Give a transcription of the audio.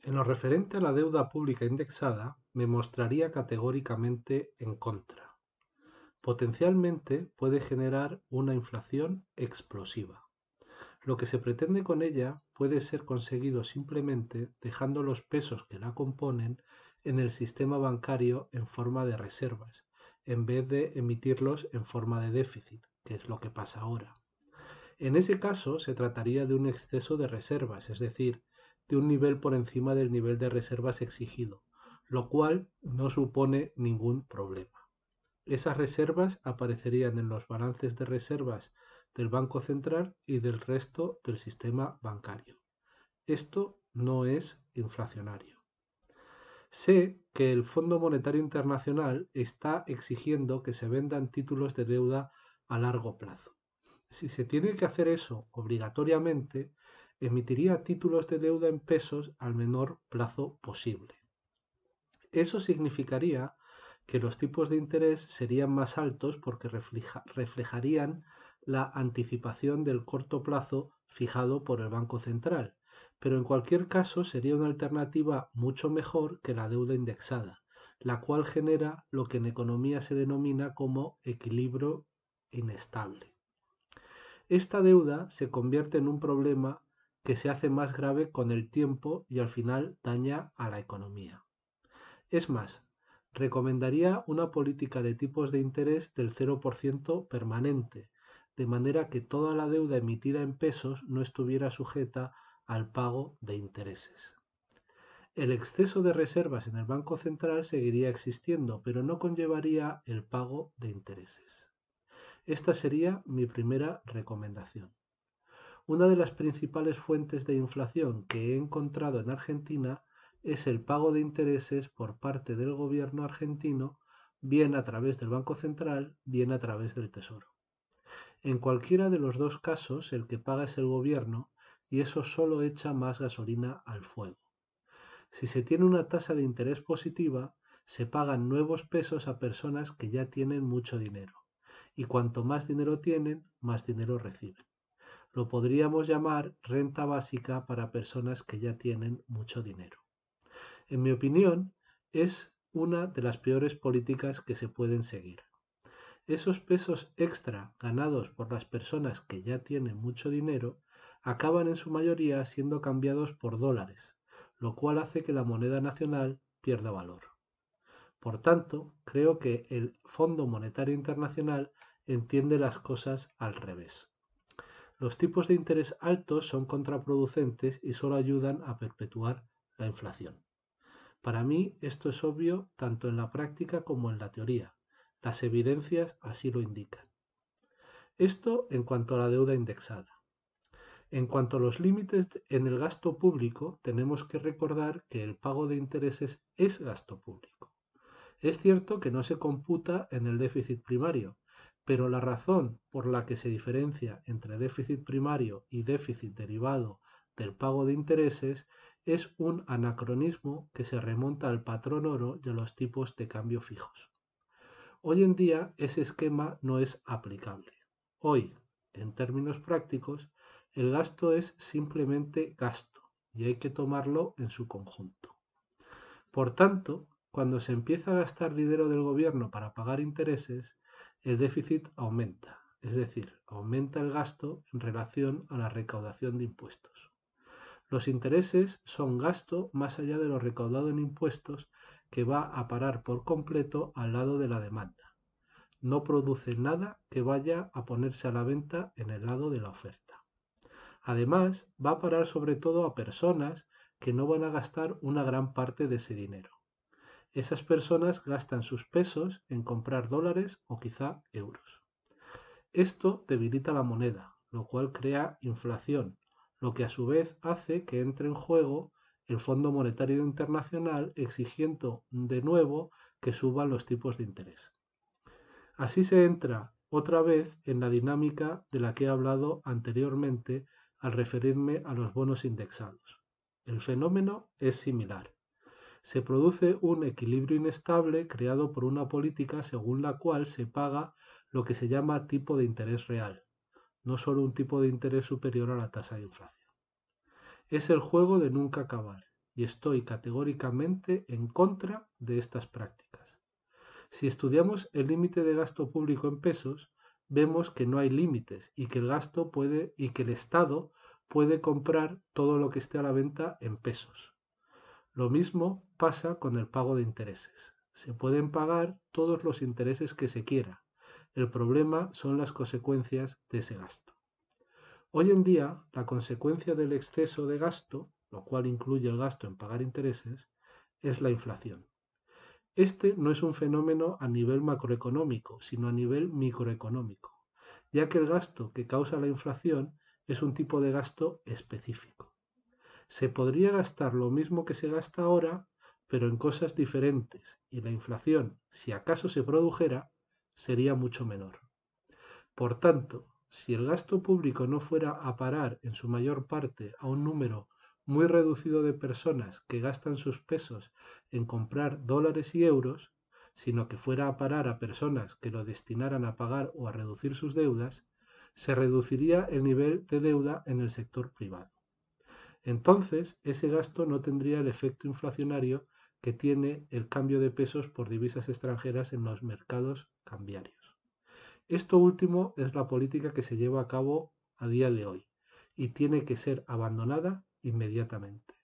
En lo referente a la deuda pública indexada, me mostraría categóricamente en contra. Potencialmente puede generar una inflación explosiva. Lo que se pretende con ella puede ser conseguido simplemente dejando los pesos que la componen en el sistema bancario en forma de reservas, en vez de emitirlos en forma de déficit, que es lo que pasa ahora. En ese caso, se trataría de un exceso de reservas, es decir, de un nivel por encima del nivel de reservas exigido, lo cual no supone ningún problema. Esas reservas aparecerían en los balances de reservas del Banco Central y del resto del sistema bancario. Esto no es inflacionario. Sé que el Fondo Monetario Internacional está exigiendo que se vendan títulos de deuda a largo plazo. Si se tiene que hacer eso obligatoriamente, emitiría títulos de deuda en pesos al menor plazo posible. Eso significaría que los tipos de interés serían más altos porque reflejarían la anticipación del corto plazo fijado por el Banco Central, pero en cualquier caso sería una alternativa mucho mejor que la deuda indexada, la cual genera lo que en economía se denomina como equilibrio inestable. Esta deuda se convierte en un problema que se hace más grave con el tiempo y al final daña a la economía. Es más, recomendaría una política de tipos de interés del 0% permanente, de manera que toda la deuda emitida en pesos no estuviera sujeta al pago de intereses. El exceso de reservas en el Banco Central seguiría existiendo, pero no conllevaría el pago de intereses. Esta sería mi primera recomendación. Una de las principales fuentes de inflación que he encontrado en Argentina es el pago de intereses por parte del gobierno argentino, bien a través del Banco Central, bien a través del Tesoro. En cualquiera de los dos casos, el que paga es el gobierno y eso solo echa más gasolina al fuego. Si se tiene una tasa de interés positiva, se pagan nuevos pesos a personas que ya tienen mucho dinero. Y cuanto más dinero tienen, más dinero reciben. Lo podríamos llamar renta básica para personas que ya tienen mucho dinero. En mi opinión, es una de las peores políticas que se pueden seguir. Esos pesos extra ganados por las personas que ya tienen mucho dinero acaban en su mayoría siendo cambiados por dólares, lo cual hace que la moneda nacional pierda valor. Por tanto, creo que el Fondo Monetario Internacional entiende las cosas al revés. Los tipos de interés altos son contraproducentes y solo ayudan a perpetuar la inflación. Para mí esto es obvio tanto en la práctica como en la teoría. Las evidencias así lo indican. Esto en cuanto a la deuda indexada. En cuanto a los límites en el gasto público, tenemos que recordar que el pago de intereses es gasto público. Es cierto que no se computa en el déficit primario, pero la razón por la que se diferencia entre déficit primario y déficit derivado del pago de intereses es un anacronismo que se remonta al patrón oro y a los tipos de cambio fijos. Hoy en día ese esquema no es aplicable. Hoy, en términos prácticos, el gasto es simplemente gasto y hay que tomarlo en su conjunto. Por tanto, cuando se empieza a gastar dinero del gobierno para pagar intereses, el déficit aumenta, es decir, aumenta el gasto en relación a la recaudación de impuestos. Los intereses son gasto más allá de lo recaudado en impuestos que va a parar por completo al lado de la demanda. No produce nada que vaya a ponerse a la venta en el lado de la oferta. Además, va a parar sobre todo a personas que no van a gastar una gran parte de ese dinero. Esas personas gastan sus pesos en comprar dólares o quizá euros. Esto debilita la moneda, lo cual crea inflación, lo que a su vez hace que entre en juego el Fondo Monetario Internacional exigiendo de nuevo que suban los tipos de interés. Así se entra otra vez en la dinámica de la que he hablado anteriormente al referirme a los bonos indexados. El fenómeno es similar. Se produce un equilibrio inestable creado por una política según la cual se paga lo que se llama tipo de interés real, no solo un tipo de interés superior a la tasa de inflación. Es el juego de nunca acabar, y estoy categóricamente en contra de estas prácticas. Si estudiamos el límite de gasto público en pesos, vemos que no hay límites y que el Estado puede comprar todo lo que esté a la venta en pesos. Lo mismo pasa con el pago de intereses. Se pueden pagar todos los intereses que se quiera. El problema son las consecuencias de ese gasto. Hoy en día, la consecuencia del exceso de gasto, lo cual incluye el gasto en pagar intereses, es la inflación. Este no es un fenómeno a nivel macroeconómico, sino a nivel microeconómico, ya que el gasto que causa la inflación es un tipo de gasto específico. Se podría gastar lo mismo que se gasta ahora, pero en cosas diferentes, y la inflación, si acaso se produjera, sería mucho menor. Por tanto, si el gasto público no fuera a parar en su mayor parte a un número muy reducido de personas que gastan sus pesos en comprar dólares y euros, sino que fuera a parar a personas que lo destinaran a pagar o a reducir sus deudas, se reduciría el nivel de deuda en el sector privado. Entonces, ese gasto no tendría el efecto inflacionario que tiene el cambio de pesos por divisas extranjeras en los mercados cambiarios. Esto último es la política que se lleva a cabo a día de hoy y tiene que ser abandonada inmediatamente.